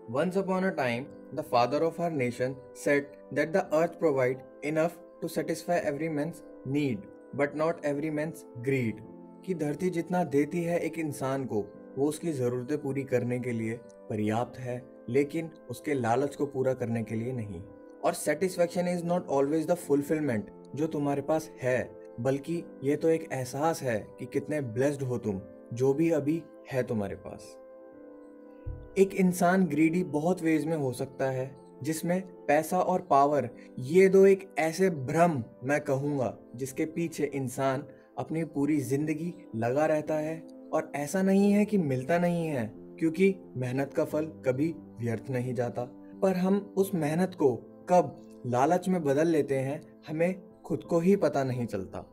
Once upon a time, the father of our nation said that the earth provides enough to satisfy every man's need, but not every man's greed. कि धरती जितना देती है एक इंसान को, वो उसकी ज़रूरतें पूरी करने के लिए पर्याप्त है, लेकिन उसके लालच को पूरा करने के लिए नहीं। और satisfaction is not always the fulfilment जो तुम्हारे पास है, बल्कि ये तो एक एहसास है कि कितने ब्लेस्ड हो तुम जो भी अभी है तुम्हारे पास। एक इंसान ग्रीडी बहुत वेज में हो सकता है, जिसमें पैसा और पावर ये दो एक ऐसे भ्रम मैं कहूँगा जिसके पीछे इंसान अपनी पूरी जिंदगी लगा रहता है। और ऐसा नहीं है कि मिलता नहीं है, क्योंकि मेहनत का फल कभी व्यर्थ नहीं जाता, पर हम उस मेहनत को कब लालच में बदल लेते हैं हमें खुद को ही पता नहीं चलता।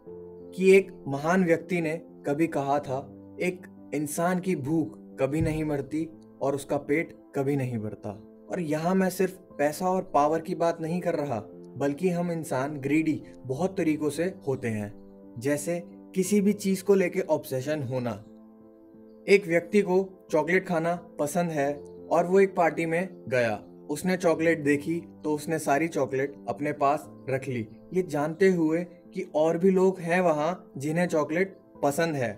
कि एक महान व्यक्ति ने कभी कहा था, एक इंसान की भूख कभी नहीं मरती और उसका पेट कभी नहीं भरता। और यहाँ मैं सिर्फ पैसा और पावर की बात नहीं कर रहा, बल्कि हम इंसान ग्रीडी बहुत तरीकों से होते हैं। जैसे किसी भी चीज को लेके ऑब्सेशन होना। एक व्यक्ति को चॉकलेट खाना पसंद है और वो एक पार्टी में गया, उसने चॉकलेट देखी तो उसने सारी चॉकलेट अपने पास रख ली, ये जानते हुए कि और भी लोग हैं वहां जिन्हें चॉकलेट पसंद है,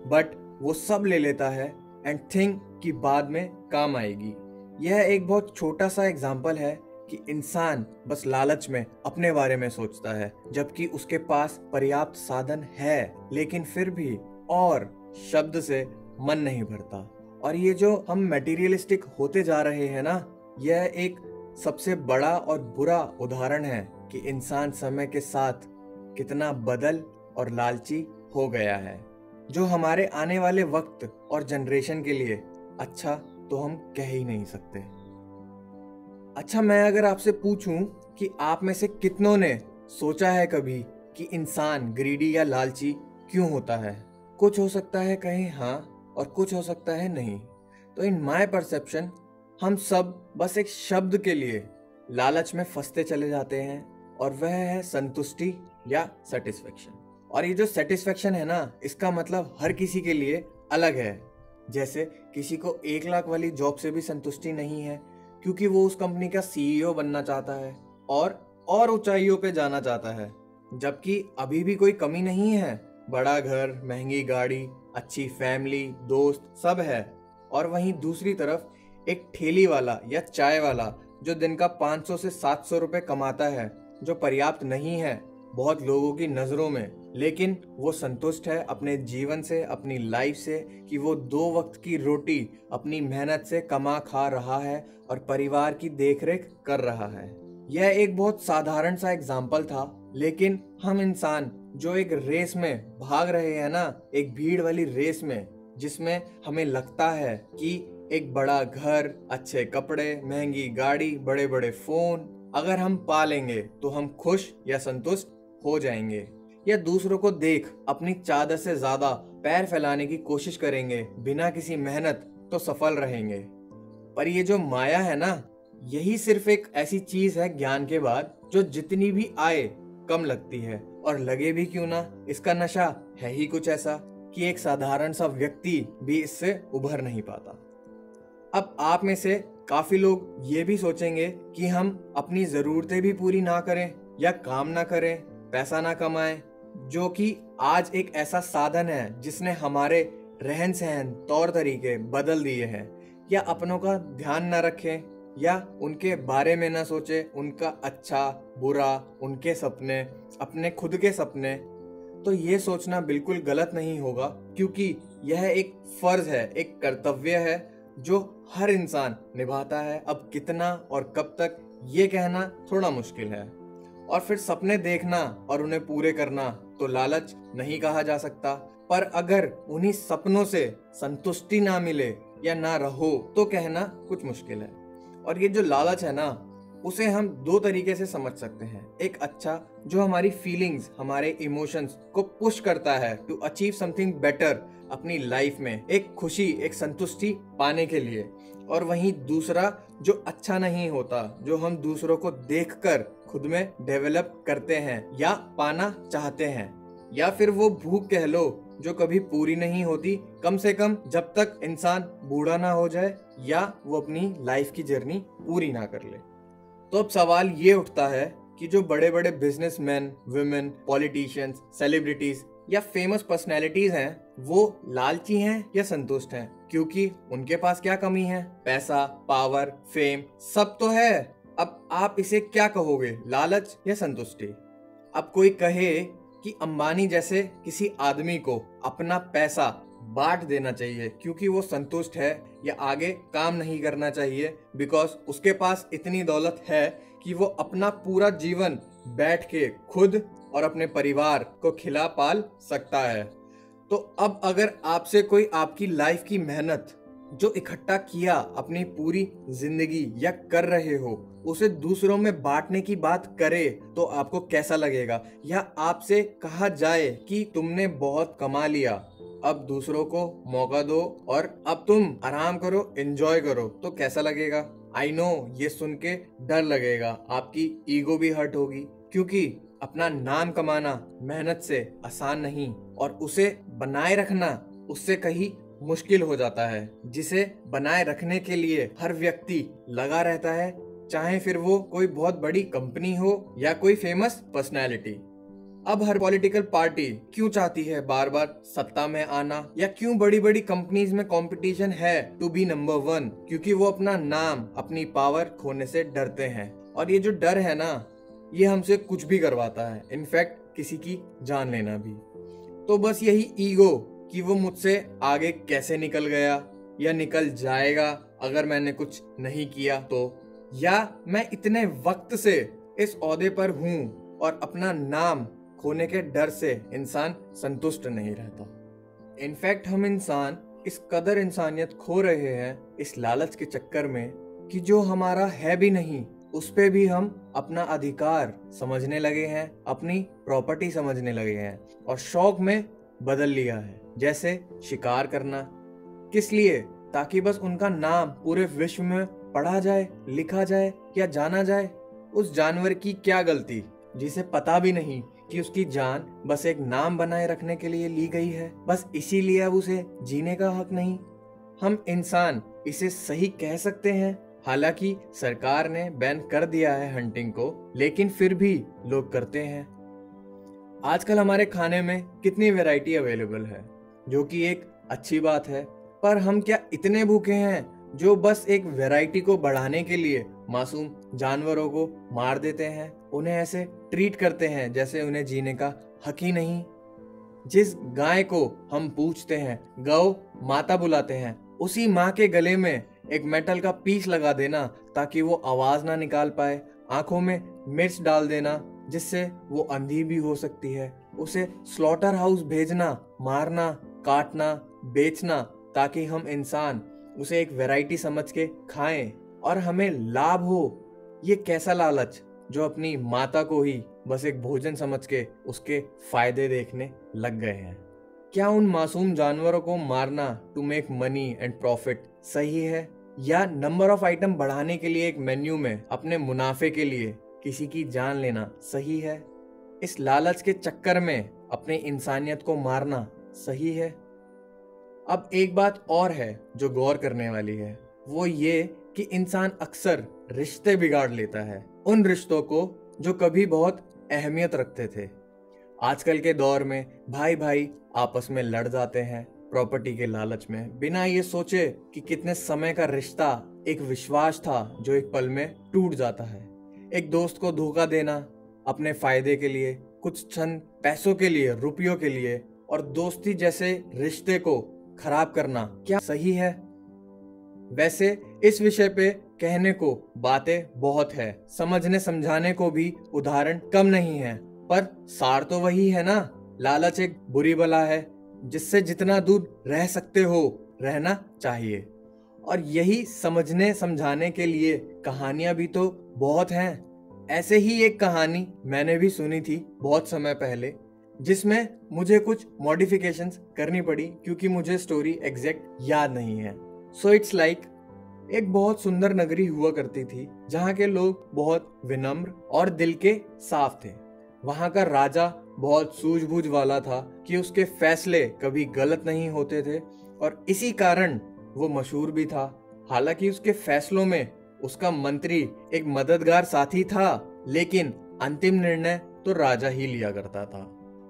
बट वो सब ले लेता है एंड थिंक कि बाद में काम आएगी। यह एक बहुत छोटा सा एग्जाम्पल है कि इंसान बस लालच में अपने बारे में सोचता है, जबकि उसके पास पर्याप्त साधन है, लेकिन फिर भी और शब्द से मन नहीं भरता। और ये जो हम मटेरियलिस्टिक होते जा रहे हैं ना, यह एक सबसे बड़ा और बुरा उदाहरण है कि इंसान समय के साथ कितना बदल और लालची हो गया है, जो हमारे आने वाले वक्त और जनरेशन के लिए अच्छा तो हम कह ही नहीं सकते। अच्छा, मैं अगर आपसे पूछूं कि आप में से कितनों ने सोचा है कभी कि इंसान ग्रीडी या लालची क्यों होता है? कुछ हो सकता है कहें हाँ और कुछ हो सकता है नहीं। तो इन माय परसेप्शन हम सब बस एक शब्द के लिए लालच में फंसते चले जाते हैं, और वह है संतुष्टि या सेटिस्फेक्शन। और ये जो सेटिस्फेक्शन है ना, इसका मतलब हर किसी के लिए अलग है। जैसे किसी को 1 लाख वाली जॉब से भी संतुष्टि नहीं है, क्योंकि वो उस कंपनी का सीईओ बनना चाहता है और ऊंचाइयों पे जाना चाहता है, जबकि अभी भी कोई कमी नहीं है। बड़ा घर, महंगी गाड़ी, अच्छी फैमिली, दोस्त सब है। और वहीं दूसरी तरफ एक ठेली वाला या चाय वाला जो दिन का 500 से 700 रुपए कमाता है, जो पर्याप्त नहीं है बहुत लोगों की नजरों में, लेकिन वो संतुष्ट है अपने जीवन से, अपनी लाइफ से, कि वो 2 वक्त की रोटी अपनी मेहनत से कमा खा रहा है और परिवार की देखरेख कर रहा है। यह एक बहुत साधारण सा एग्जाम्पल था, लेकिन हम इंसान जो एक रेस में भाग रहे हैं ना, एक भीड़ वाली रेस में, जिसमें हमें लगता है कि एक बड़ा घर, अच्छे कपड़े, महंगी गाड़ी, बड़े बड़े फोन अगर हम पा लेंगे तो हम खुश या संतुष्ट हो जाएंगे, या दूसरों को देख अपनी चादर से ज्यादा पैर फैलाने की कोशिश करेंगे बिना किसी मेहनत तो सफल रहेंगे। पर ये जो माया है ना, यही सिर्फ एक ऐसी चीज है ज्ञान के बाद जो जितनी भी आए कम लगती है, और लगे भी क्यों ना, इसका नशा है ही कुछ ऐसा कि एक साधारण सा व्यक्ति भी इससे उभर नहीं पाता। अब आप में से काफी लोग ये भी सोचेंगे कि हम अपनी जरूरतें भी पूरी ना करें या काम ना करें, पैसा ना कमाएं, जो कि आज एक ऐसा साधन है जिसने हमारे रहन सहन, तौर तरीके बदल दिए हैं, या अपनों का ध्यान ना रखें या उनके बारे में ना सोचे, उनका अच्छा बुरा, उनके सपने, अपने खुद के सपने। तो ये सोचना बिल्कुल गलत नहीं होगा, क्योंकि यह एक फर्ज है, एक कर्तव्य है जो हर इंसान निभाता है। अब कितना और कब तक ये कहना थोड़ा मुश्किल है। और फिर सपने देखना और उन्हें पूरे करना तो लालच नहीं कहा जा सकता, पर अगर उन्हीं सपनों से संतुष्टि ना मिले या ना रहो तो कहना कुछ मुश्किल है। और ये जो लालच है ना, उसे हम 2 तरीके से समझ सकते हैं। एक अच्छा, जो हमारी फीलिंग्स, हमारे इमोशंस को पुश करता है टू अचीव समथिंग बेटर अपनी लाइफ में, एक खुशी, एक संतुष्टि पाने के लिए। और वहीं दूसरा जो अच्छा नहीं होता, जो हम दूसरों को देखकर खुद में डेवलप करते हैं या पाना चाहते हैं, या फिर वो भूख कह लो जो कभी पूरी नहीं होती, कम से कम जब तक इंसान बूढ़ा ना हो जाए या वो अपनी लाइफ की जर्नी पूरी ना कर ले। तो अब सवाल ये उठता है कि जो बड़े बड़े बिजनेसमैन, वुमेन, पॉलिटिशियंस, सेलिब्रिटीज या फेमस पर्सनैलिटीज हैं, वो लालची हैं या संतुष्ट हैं? क्योंकि उनके पास क्या कमी है? पैसा, पावर, फेम सब तो है। अब आप इसे क्या कहोगे, लालच या संतुष्टि? अब कोई कहे कि अंबानी जैसे किसी आदमी को अपना पैसा बांट देना चाहिए क्योंकि वो संतुष्ट है, या आगे काम नहीं करना चाहिए बिकॉज उसके पास इतनी दौलत है कि वो अपना पूरा जीवन बैठ के खुद और अपने परिवार को खिला पाल सकता है। तो अब अगर आपसे कोई आपकी लाइफ की मेहनत जो इकट्ठा किया अपनी पूरी जिंदगी या कर रहे हो, उसे दूसरों में बांटने की बात करे तो आपको कैसा लगेगा? या आपसे कहा जाए कि तुमने बहुत कमा लिया, अब दूसरों को मौका दो और अब तुम आराम करो, एंजॉय करो, तो कैसा लगेगा? आई नो ये सुन के डर लगेगा, आपकी ईगो भी हर्ट होगी, क्योंकि अपना नाम कमाना मेहनत से आसान नहीं और उसे बनाए रखना उससे कहीं मुश्किल हो जाता है, जिसे बनाए रखने के लिए हर व्यक्ति लगा रहता है, चाहे फिर वो कोई बहुत बड़ी कंपनी हो या कोई फेमस पर्सनैलिटी। अब हर पॉलिटिकल पार्टी क्यों चाहती है बार बार सत्ता में आना, या क्यों बड़ी बड़ी कंपनीज में कंपटीशन है टू बी नंबर 1? क्योंकि वो अपना नाम, अपनी पावर खोने से डरते हैं। और ये जो डर है ना, ये हमसे कुछ भी करवाता है, इनफैक्ट किसी की जान लेना भी। तो बस यही ईगो कि वो मुझसे आगे कैसे निकल गया या निकल जाएगा अगर मैंने कुछ नहीं किया तो, या मैं इतने वक्त से इस ओहदे पर हूं और अपना नाम खोने के डर से इंसान संतुष्ट नहीं रहता। इनफैक्ट हम इंसान इस कदर इंसानियत खो रहे हैं इस लालच के चक्कर में कि जो हमारा है भी नहीं उस पे भी हम अपना अधिकार समझने लगे हैं, अपनी प्रॉपर्टी समझने लगे हैं और शौक में बदल लिया है। जैसे शिकार करना, किस लिए? ताकि बस उनका नाम पूरे विश्व में पढ़ा जाए, लिखा जाए या जाना जाए। उस जानवर की क्या गलती जिसे पता भी नहीं कि उसकी जान बस एक नाम बनाए रखने के लिए ली गई है, बस इसीलिए अब उसे जीने का हक नहीं। हम इंसान इसे सही कह सकते हैं, हालांकि सरकार ने बैन कर दिया है हंटिंग को, लेकिन फिर भी लोग करते हैं। आजकल हमारे खाने में कितनी वैरायटी अवेलेबल है, जो कि एक अच्छी बात है, पर हम क्या इतने भूखे हैं जो बस एक वैरायटी को बढ़ाने के लिए मासूम जानवरों को मार देते हैं, उन्हें ऐसे ट्रीट करते हैं जैसे उन्हें जीने का हक ही नहीं। जिस गाय को हम पूछते हैं, गौ माता बुलाते हैं, उसी माँ के गले में एक मेटल का पीस लगा देना ताकि वो आवाज ना निकाल पाए, आंखों में मिर्च डाल देना जिससे वो अंधी भी हो सकती है, उसे स्लॉटर हाउस भेजना, मारना, काटना, बेचना ताकि हम इंसान उसे एक वैरायटी समझ के खाएं और हमें लाभ हो। ये कैसा लालच जो अपनी माता को ही बस एक भोजन समझ के उसके फायदे देखने लग गए हैं। क्या उन मासूम जानवरों को मारना to make money and profit सही है, या नंबर ऑफ आइटम बढ़ाने के लिए एक मेन्यू में अपने मुनाफे के लिए किसी की जान लेना सही है? इस लालच के चक्कर में अपने इंसानियत को मारना सही है? अब एक बात और है जो गौर करने वाली है, वो ये कि इंसान अक्सर रिश्ते बिगाड़ लेता है, उन रिश्तों को जो कभी बहुत अहमियत रखते थे। आजकल के दौर में भाई भाई आपस में लड़ जाते हैं प्रॉपर्टी के लालच में, बिना ये सोचे कि कितने समय का रिश्ता, एक विश्वास था जो एक पल में टूट जाता है। एक दोस्त को धोखा देना अपने फायदे के लिए, कुछ क्षण पैसों के लिए, रुपयों के लिए, और दोस्ती जैसे रिश्ते को खराब करना क्या सही है? वैसे इस विषय पे कहने को बातें बहुत है, समझने समझाने को भी उदाहरण कम नहीं है, पर सार तो वही है ना। लालच एक बुरी बला है जिससे जितना दूर रह सकते हो रहना चाहिए। और यही समझने समझाने के लिए कहानियां भी तो बहुत हैं। ऐसे ही एक कहानी मैंने भी सुनी थी बहुत समय पहले, जिसमें मुझे कुछ मॉडिफिकेशंस करनी पड़ी क्योंकि मुझे स्टोरी एग्जैक्ट याद नहीं है। सो इट्स लाइक एक बहुत सुंदर नगरी हुआ करती थी जहाँ के लोग बहुत विनम्र और दिल के साफ थे। वहां का राजा बहुत सूझबूझ वाला था कि उसके फैसले कभी गलत नहीं होते थे और इसी कारण वो मशहूर भी था। हालांकि उसके फैसलों में उसका मंत्री एक मददगार साथी था, लेकिन अंतिम निर्णय तो राजा ही लिया करता था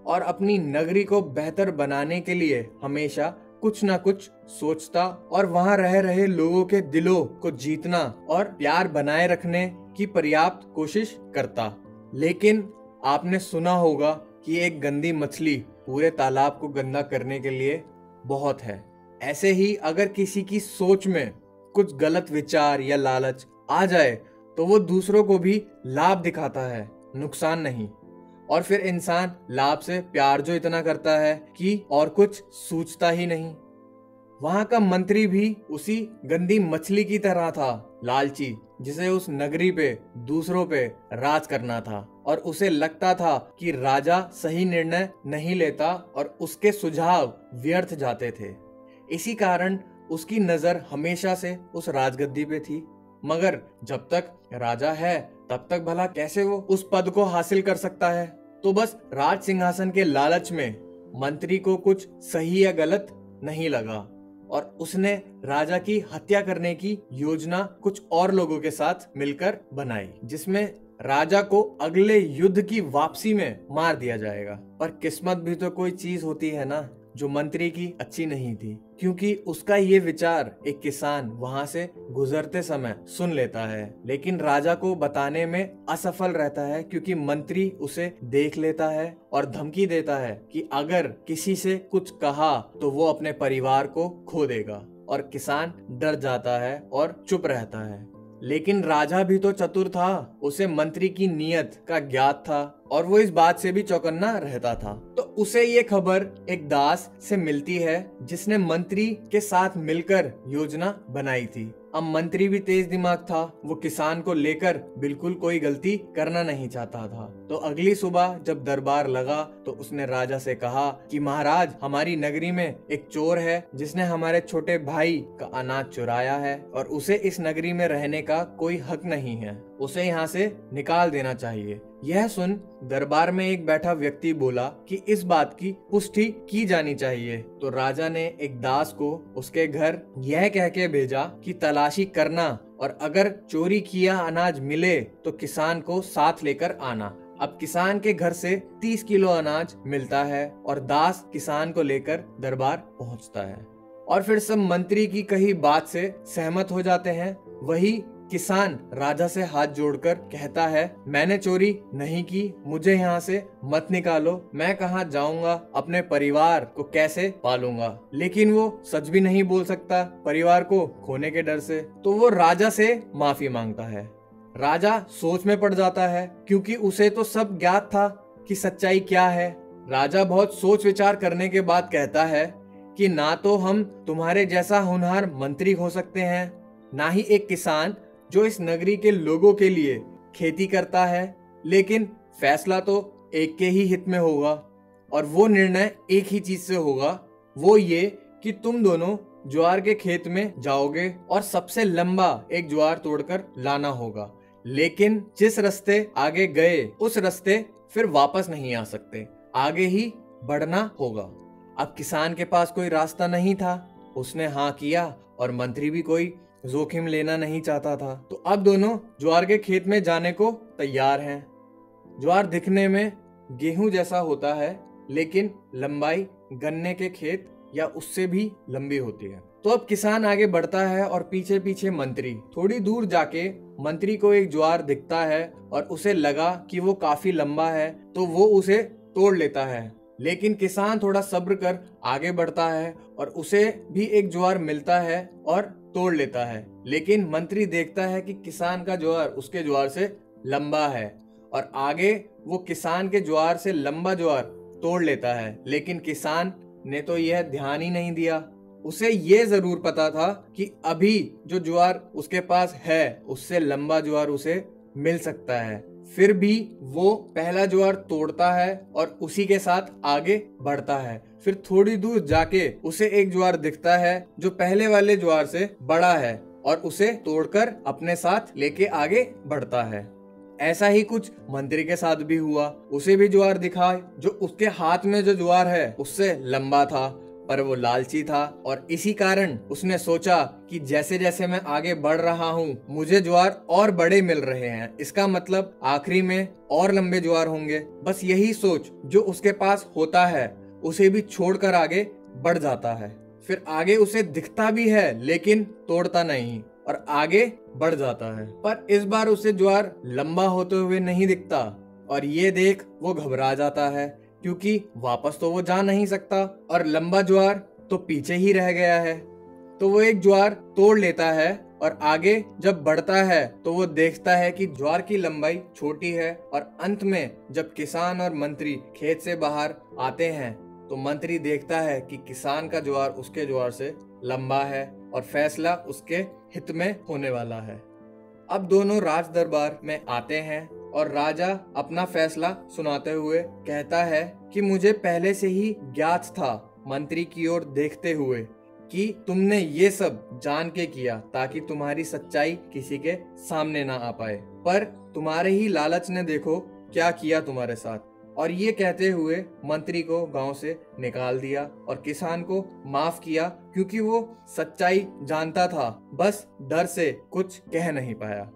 और अपनी नगरी को बेहतर बनाने के लिए हमेशा कुछ ना कुछ सोचता और वहां रह रहे लोगों के दिलों को जीतना और प्यार बनाए रखने की पर्याप्त कोशिश करता। लेकिन आपने सुना होगा कि एक गंदी मछली पूरे तालाब को गंदा करने के लिए बहुत है। ऐसे ही अगर किसी की सोच में कुछ गलत विचार या लालच आ जाए तो वो दूसरों को भी लाभ दिखाता है, नुकसान नहीं। और फिर इंसान लाभ से प्यार जो इतना करता है कि और कुछ सूझता ही नहीं। वहां का मंत्री भी उसी गंदी मछली की तरह था, लालची, जिसे उस नगरी पे दूसरों पे राज करना था और उसे लगता था कि राजा सही निर्णय नहीं लेता और उसके सुझाव व्यर्थ जाते थे। इसी कारण उसकी नजर हमेशा से उस राजगद्दी पे थी। मगर जब तक राजा है तब तक भला कैसे वो उस पद को हासिल कर सकता है। तो बस राज सिंहासन के लालच में मंत्री को कुछ सही या गलत नहीं लगा और उसने राजा की हत्या करने की योजना कुछ और लोगों के साथ मिलकर बनाई, जिसमें राजा को अगले युद्ध की वापसी में मार दिया जाएगा। पर किस्मत भी तो कोई चीज होती है ना, जो मंत्री की अच्छी नहीं थी, क्योंकि उसका ये विचार एक किसान वहां से गुजरते समय सुन लेता है, लेकिन राजा को बताने में असफल रहता है क्योंकि मंत्री उसे देख लेता है और धमकी देता है कि अगर किसी से कुछ कहा तो वो अपने परिवार को खो देगा। और किसान डर जाता है और चुप रहता है। लेकिन राजा भी तो चतुर था, उसे मंत्री की नीयत का ज्ञात था और वो इस बात से भी चौकन्ना रहता था। तो उसे ये खबर एक दास से मिलती है जिसने मंत्री के साथ मिलकर योजना बनाई थी। अब मंत्री भी तेज दिमाग था, वो किसान को लेकर बिल्कुल कोई गलती करना नहीं चाहता था। तो अगली सुबह जब दरबार लगा तो उसने राजा से कहा कि महाराज, हमारी नगरी में एक चोर है जिसने हमारे छोटे भाई का अनाज चुराया है और उसे इस नगरी में रहने का कोई हक नहीं है, उसे यहाँ से निकाल देना चाहिए। यह सुन दरबार में एक बैठा व्यक्ति बोला कि इस बात की पुष्टि की जानी चाहिए। तो राजा ने एक दास को उसके घर यह कह के भेजा कि तलाशी करना और अगर चोरी किया अनाज मिले तो किसान को साथ लेकर आना। अब किसान के घर से 30 किलो अनाज मिलता है और दास किसान को लेकर दरबार पहुंचता है और फिर सब मंत्री की कही बात से सहमत हो जाते हैं। वही किसान राजा से हाथ जोड़कर कहता है, मैंने चोरी नहीं की, मुझे यहाँ से मत निकालो, मैं कहाँ जाऊंगा, अपने परिवार को कैसे पालूंगा। लेकिन वो सच भी नहीं बोल सकता परिवार को खोने के डर से, तो वो राजा से माफी मांगता है। राजा सोच में पड़ जाता है क्योंकि उसे तो सब ज्ञात था कि सच्चाई क्या है। राजा बहुत सोच विचार करने के बाद कहता है कि ना तो हम तुम्हारे जैसा होनहार मंत्री हो सकते हैं, ना ही एक किसान जो इस नगरी के लोगों के लिए खेती करता है, लेकिन फैसला तो एक के ही हित में होगा और वो निर्णय एक ही चीज से होगा, वो ये कि तुम दोनों ज्वार के खेत में जाओगे और सबसे लंबा एक ज्वार तोड़कर लाना होगा। लेकिन जिस रास्ते आगे गए उस रास्ते फिर वापस नहीं आ सकते, आगे ही बढ़ना होगा। अब किसान के पास कोई रास्ता नहीं था, उसने हाँ किया और मंत्री भी कोई जोखिम लेना नहीं चाहता था। तो अब दोनों ज्वार के खेत में जाने को तैयार हैं। ज्वार दिखने में गेहूं जैसा होता है, लेकिन लंबाई गन्ने के खेत या उससे भी लंबी होती है। तो अब किसान आगे बढ़ता है और पीछे पीछे मंत्री। थोड़ी दूर जाके मंत्री को एक ज्वार दिखता है और उसे लगा कि वो काफी लंबा है, तो वो उसे तोड़ लेता है। लेकिन किसान थोड़ा सब्र कर आगे बढ़ता है और उसे भी एक ज्वार मिलता है और तोड़ लेता है। लेकिन मंत्री देखता है कि किसान का ज्वार उसके ज्वार से लंबा है और आगे वो किसान के ज्वार से लंबा ज्वार तोड़ लेता है। लेकिन किसान ने तो यह ध्यान ही नहीं दिया। उसे ये जरूर पता था कि अभी जो ज्वार उसके पास है उससे लंबा ज्वार उसे मिल सकता है। फिर भी वो पहला ज्वार तोड़ता है और उसी के साथ आगे बढ़ता है। फिर थोड़ी दूर जाके उसे एक ज्वार दिखता है जो पहले वाले ज्वार से बड़ा है और उसे तोड़कर अपने साथ लेके आगे बढ़ता है। ऐसा ही कुछ मंत्री के साथ भी हुआ। उसे भी ज्वार दिखा जो उसके हाथ में जो ज्वार है उससे लंबा था, पर वो लालची था और इसी कारण उसने सोचा कि जैसे जैसे मैं आगे बढ़ रहा हूँ मुझे ज्वार और बड़े मिल रहे हैं, इसका मतलब आखिरी में और लंबे ज्वार होंगे। बस यही सोच जो उसके पास होता है उसे भी छोड़कर आगे बढ़ जाता है। फिर आगे उसे दिखता भी है लेकिन तोड़ता नहीं और आगे बढ़ जाता है। पर इस बार उसे ज्वार लंबा होते हुए नहीं दिखता और ये देख वो घबरा जाता है क्योंकि वापस तो वो जा नहीं सकता और लंबा ज्वार तो पीछे ही रह गया है। तो वो एक ज्वार तोड़ लेता है और आगे जब बढ़ता है तो वो देखता है कि ज्वार की लंबाई छोटी है और अंत में जब किसान और मंत्री खेत से बाहर आते हैं तो मंत्री देखता है कि किसान का ज्वार उसके ज्वार से लंबा है और फैसला उसके हित में होने वाला है। अब दोनों राज दरबार में आते हैं और राजा अपना फैसला सुनाते हुए कहता है कि मुझे पहले से ही ज्ञात था मंत्री की ओर देखते हुए कि तुमने ये सब जान के किया ताकि तुम्हारी सच्चाई किसी के सामने ना आ पाए, पर तुम्हारे ही लालच ने देखो क्या किया तुम्हारे साथ। और ये कहते हुए मंत्री को गांव से निकाल दिया और किसान को माफ किया क्योंकि वो सच्चाई जानता था, बस डर से कुछ कह नहीं पाया।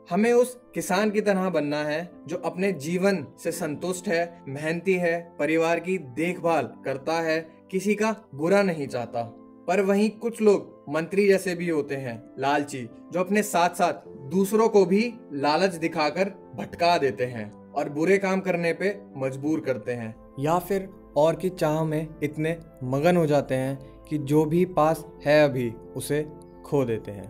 हमें उस किसान की तरह बनना है जो अपने जीवन से संतुष्ट है, मेहनती है, परिवार की देखभाल करता है, किसी का बुरा नहीं चाहता। पर वहीं कुछ लोग मंत्री जैसे भी होते हैं, लालची, जो अपने साथ साथ दूसरों को भी लालच दिखाकर भटका देते हैं और बुरे काम करने पे मजबूर करते हैं, या फिर और की चाह में इतने मगन हो जाते हैं कि जो भी पास है अभी उसे खो देते हैं।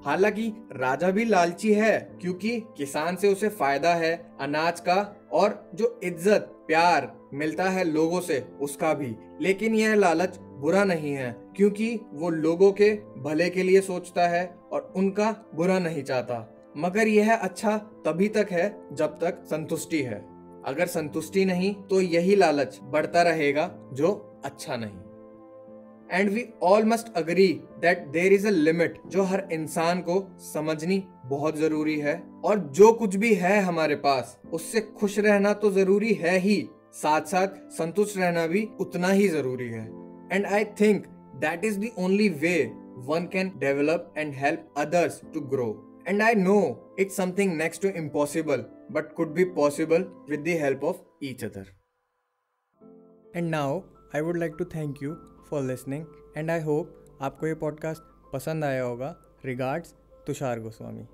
हालांकि राजा भी लालची है क्योंकि किसान से उसे फायदा है अनाज का और जो इज्जत प्यार मिलता है लोगों से उसका भी, लेकिन यह लालच बुरा नहीं है क्योंकि वो लोगों के भले के लिए सोचता है और उनका बुरा नहीं चाहता। मगर यह अच्छा तभी तक है जब तक संतुष्टि है, अगर संतुष्टि नहीं तो यही लालच बढ़ता रहेगा जो अच्छा नहीं। And we all must agree that there is a limit जो हर इंसान को समझनी बहुत जरूरी है, और जो कुछ भी है हमारे पास उससे खुश रहना तो जरूरी है ही, साथ साथ संतुष्ट रहना भी उतना ही जरूरी है। And I think that is the only way one can develop and help others to grow. And I know it's something next to impossible, but could be possible with the help of each other. And now I would like to thank you for listening and I hope आपको ये podcast पसंद आया होगा। Regards, Tushar Goswami.